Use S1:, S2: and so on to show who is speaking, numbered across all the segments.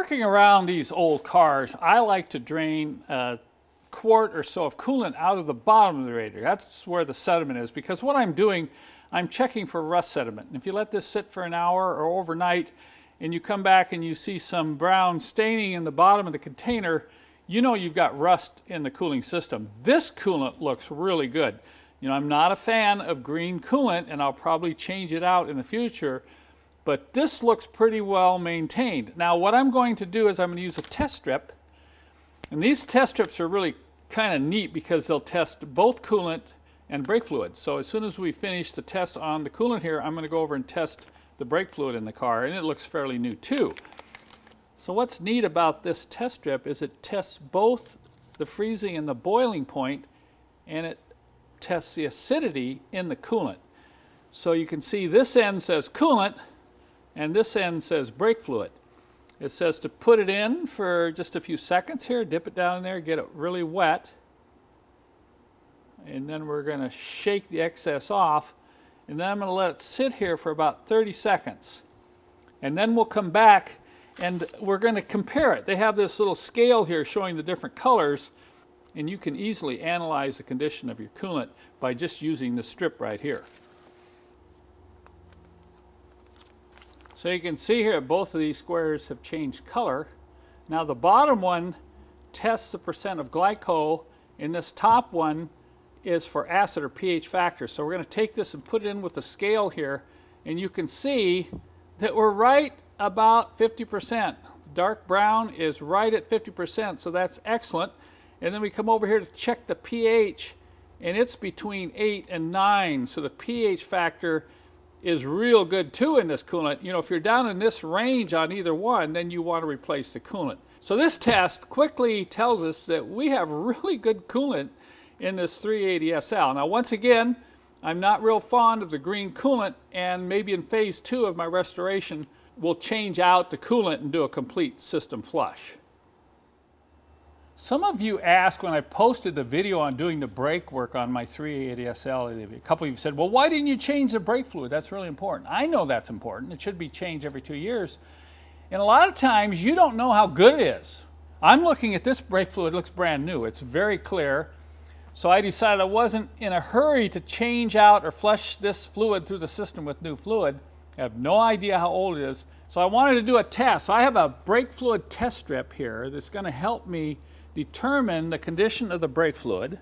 S1: working around these old cars, I like to drain a quart or so of coolant out of the bottom of the radiator. That's where the sediment is, because what I'm doing, I'm checking for rust sediment. And if you let this sit for an hour or overnight and you come back and you see some brown staining in the bottom of the container, you know you've got rust in the cooling system. This coolant looks really good. You know, I'm not a fan of green coolant, and I'll probably change it out in the future, but this looks pretty well maintained. Now what I'm going to do is I'm going to use a test strip, and these test strips are really kind of neat because they'll test both coolant and brake fluid. So as soon as we finish the test on the coolant here, I'm going to go over and test the brake fluid in the car, and it looks fairly new too. So what's neat about this test strip is it tests both the freezing and the boiling point, and it tests the acidity in the coolant. So you can see this end says coolant and this end says brake fluid. It says to put it in for just a few seconds here, dip it down in there, get it really wet, and then we're going to shake the excess off, and then I'm going to let it sit here for about 30 seconds. And then we'll come back and we're going to compare it. They have this little scale here showing the different colors, and you can easily analyze the condition of your coolant by just using the strip right here. So you can see here both of these squares have changed color. Now the bottom one tests the percent of glycol, and this top one is for acid or pH factor. So we're going to take this and put it in with the scale here, and you can see that we're right about 50%. Dark brown is right at 50%, so that's excellent. And then we come over here to check the pH, and it's between 8 and 9, so the pH factor is real good too in this coolant. You know, if you're down in this range on either one, then you want to replace the coolant. So this test quickly tells us that we have really good coolant in this 380SL. Now once again, I'm not real fond of the green coolant, and maybe in phase 2 of my restoration, we'll change out the coolant and do a complete system flush. Some of you asked when I posted the video on doing the brake work on my 380SL, a couple of you said, well, why didn't you change the brake fluid? That's really important. I know that's important. It should be changed every 2 years. And a lot of times you don't know how good it is. I'm looking at this brake fluid, it looks brand new. It's very clear. So I decided I wasn't in a hurry to change out or flush this fluid through the system with new fluid. I have no idea how old it is. So I wanted to do a test. So I have a brake fluid test strip here that's going to help me determine the condition of the brake fluid.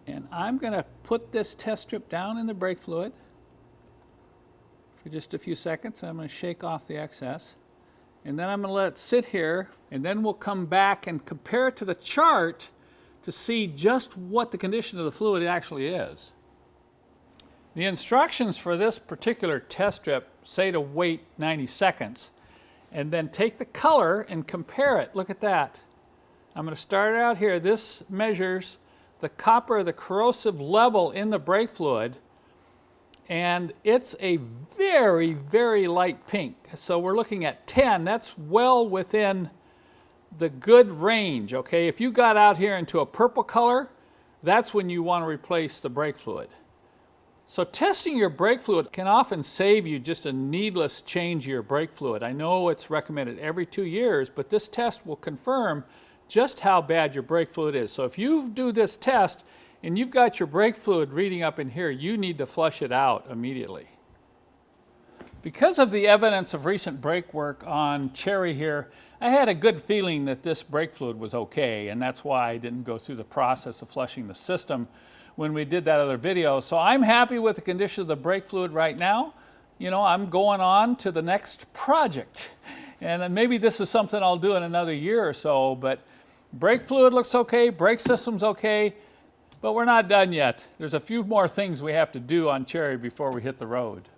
S1: And I'm going to put this test strip down in the brake fluid for just a few seconds. I'm going to shake off the excess. And then I'm going to let it sit here, and then we'll come back and compare it to the chart to see just what the condition of the fluid actually is. The instructions for this particular test strip say to wait 90 seconds and then take the color and compare it. Look at that. I'm going to start out here. This measures the copper, the corrosive level in the brake fluid, and it's a very, very light pink. So we're looking at 10. That's well within the good range, okay? If you got out here into a purple color, that's when you want to replace the brake fluid. So testing your brake fluid can often save you just a needless change of your brake fluid. I know it's recommended every 2 years, but this test will confirm just how bad your brake fluid is. So if you do this test and you've got your brake fluid reading up in here, you need to flush it out immediately. Because of the evidence of recent brake work on Cherry here, I had a good feeling that this brake fluid was okay, and that's why I didn't go through the process of flushing the system when we did that other video. So I'm happy with the condition of the brake fluid right now. You know, I'm going on to the next project, and then maybe this is something I'll do in another year or so, but brake fluid looks okay, brake system's okay, but we're not done yet. There's a few more things we have to do on Cherry before we hit the road.